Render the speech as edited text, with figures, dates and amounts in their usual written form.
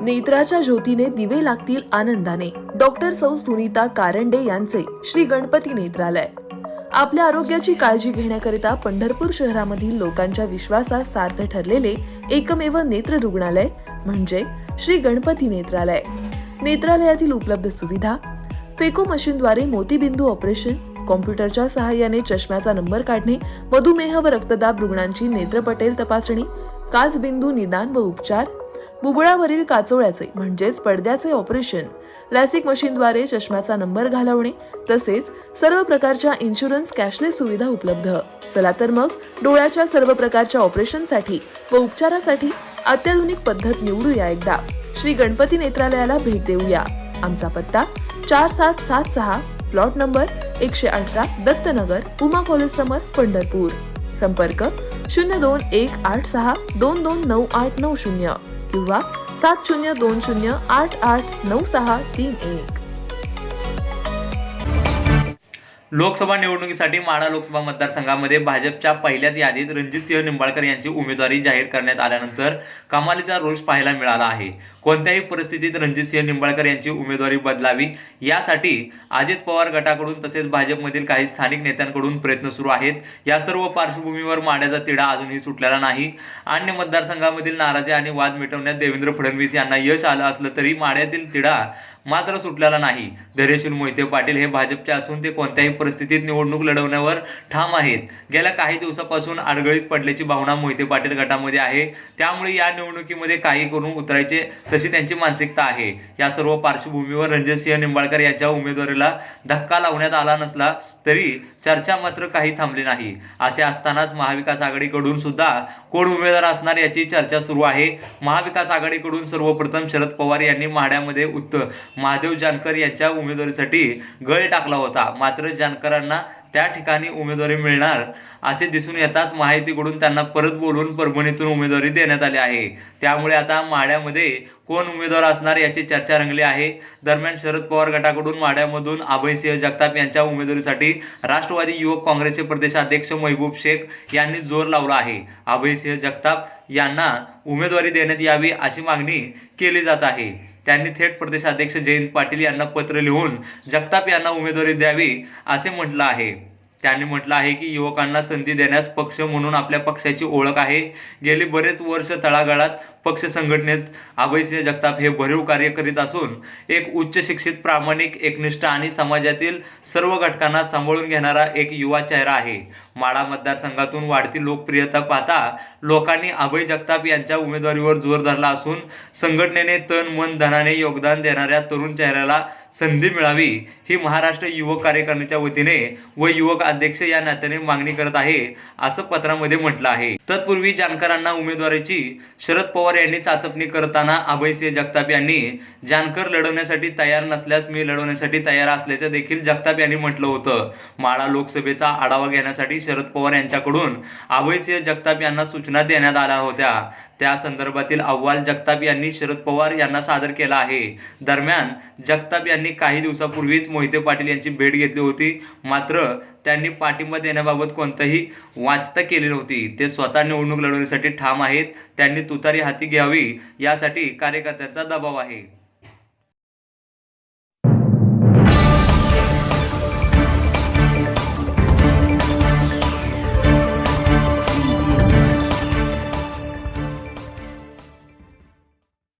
नेत्राच्या ज्योतीने दिवे लागतील आनंदाने. डॉक्टर सौ सुनीता कारंडे यांचे श्री गणपती नेत्रालय. आपल्या आरोग्याची काळजी घेण्याकरिता पंढरपूर शहरामधील लोकांच्या विश्वासात सार्थ ठरलेले एकमेव नेत्र रुग्णालय म्हणजे श्री गणपती नेत्रालय. नेत्रालयातील उपलब्ध सुविधा: फेको मशीनद्वारे मोतीबिंदू ऑपरेशन, कॉम्प्युटरच्या सहाय्याने चष्म्याचा नंबर काढणे, मधुमेह व रक्तदाब रुग्णांची नेत्रपटेल तपासणी, काचबिंदू निदान व उपचार, बुबुळावरील काचोळ्याचे म्हणजेच पडद्याचे ऑपरेशन, लॅसिक मशीनद्वारे चष्म्याचा नंबर घालवणे, तसेच सर्व प्रकारच्या इन्शुरन्स कॅशलेस सुविधा उपलब्ध. चला तर मग डोळ्याच्या सर्व प्रकारच्या ऑपरेशनसाठी व उपचारासाठी अत्याधुनिक पद्धत निवडूया. एकदा श्री गणपती नेत्रालयाला भेट देऊया. आमचा पत्ता 4776, plot number 118, Dattanagar, Uma college समोर, पंढरपूर. संपर्क 021862298990 किंवा 7020889631. लोकसभा निवडणुकीसाठी माढा लोकसभा मतदारसंघामध्ये भाजपच्या पहिल्याच यादीत रणजितसिंह निंबाळकर यांची उमेदवारी जाहीर करण्यात आल्यानंतर कमालीचा रोष पाहायला मिळाला आहे. कोणत्याही परिस्थितीत रणजितसिंह निंबाळकर यांची उमेदवारी बदलावी यासाठी अजित पवार गटाकडून तसेच भाजपमधील काही स्थानिक नेत्यांकडून प्रयत्न सुरू आहेत. या सर्व पार्श्वभूमीवर माढ्याचा तिढा अजूनही सुटलेला नाही. अन्य मतदारसंघामधील नाराजी आणि वाद मिटवण्यात देवेंद्र फडणवीस यांना यश आलं असलं तरी माढ्यातील तिढा मात्र सुटलेला नाही. धैर्यशील मोहिते पाटील हे भाजपचे असून ते कोणत्याही परिस्थितीत निवडणूक लढवण्यावर ठाम आहेत. गेल्या काही दिवसापासून अडगळीत पडल्याची भावना मोहिते पाटील गटामध्ये आहे. त्यामुळे या निवडणुकीमध्ये काही करून उतरायचे तशी त्यांची मानसिकता आहे. या सर्व पार्श्वभूमीवर रणजितसिंह निंबाळकर यांच्या उमेदवारीला धक्का लावण्यात आला नसला तरी चर्चा मात्र काही थांबली नाही. असे असतानाच महाविकास आघाडीकडून सुद्धा कोण उमेदवार असणार याची चर्चा सुरू आहे. महाविकास आघाडीकडून सर्वप्रथम शरद पवार यांनी माढ्यामध्ये महादेव जानकर यांच्या उमेदवारीसाठी गळ टाकला होता. मात्र जानकरांना त्या ठिकाणी उमेदवारी मिळणार असे दिसून येताच महायुतीकडून त्यांना परत बोलवून परभणीतून उमेदवारी देण्यात आली आहे. त्यामुळे आता माढ्यामध्ये कोण उमेदवार असणार याची चर्चा रंगली आहे. दरम्यान शरद पवार गटाकडून माढ्यामधून अभयसिंह जगताप यांच्या उमेदवारीसाठी राष्ट्रवादी युवक काँग्रेसचे प्रदेशाध्यक्ष महबूब शेख यांनी जोर लावला आहे. अभयसिंह जगताप यांना उमेदवारी देण्यात यावी अशी मागणी केली जात आहे. त्यांनी थेट प्रदेशाध्यक्ष जयंत पाटील यांना पत्र लिहून जगताप यांना उमेदवारी द्यावी असे म्हटलं आहे. त्यांनी म्हटलं आहे की युवकांना संधी देण्यास पक्ष म्हणून आपल्या पक्षाची ओळख आहे. गेली बरेच वर्ष तळागाळात पक्ष संघटनेत अभयसिंह जगताप हे भरीव कार्य करीत असून एक उच्च शिक्षित, प्रामाणिक, एकनिष्ठ आणि समाजातील सर्व घटकांना सांभाळून घेणारा एक युवा चेहरा आहे. माढा मतदारसंघातून वाढती लोकप्रियता पाहता लोकांनी अभय जगताप यांच्या उमेदवारीवर जोर धरला असून संघटनेने तन मन धनाने योगदान देणाऱ्या तरुण चेहऱ्याला संधी मिळावी ही महाराष्ट्र युवक कार्यकारिणीच्या वतीने व युवक अध्यक्ष या नात्याने मागणी करत आहे असं पत्रामध्ये म्हटलं आहे. तत्पूर्वी जानकरांना उमेदवारीची शरद पवार यांनी चाचपणी करताना अभयसिंह जगताप यांनी जानकर लढवण्यासाठी तयार नसल्यास मी लढवण्यासाठी तयार असल्याचं देखील जगताप यांनी म्हटलं होतं. माढा लोकसभेचा आढावा घेण्यासाठी शरद पवार यांच्याकडून अभयसिंह जगताप यांना सूचना देण्यात आल्या होत्या. त्या संदर्भातील अहवाल जगताप यांनी शरद पवार यांना सादर केला आहे. दरम्यान जगताप यांनी काही दिवसापूर्वीच मोहिते पाटील यांची भेट घेतली होती. मात्र त्यांनी पाठिंबा देण्याबाबत कोणतीही वाच्यता केली नव्हती. ते स्वतः निवडणूक लढवण्यासाठी ठाम आहेत. त्यांनी तुतारी हाती घ्यावी यासाठी कार्यकर्त्यांचा दबाव आहे.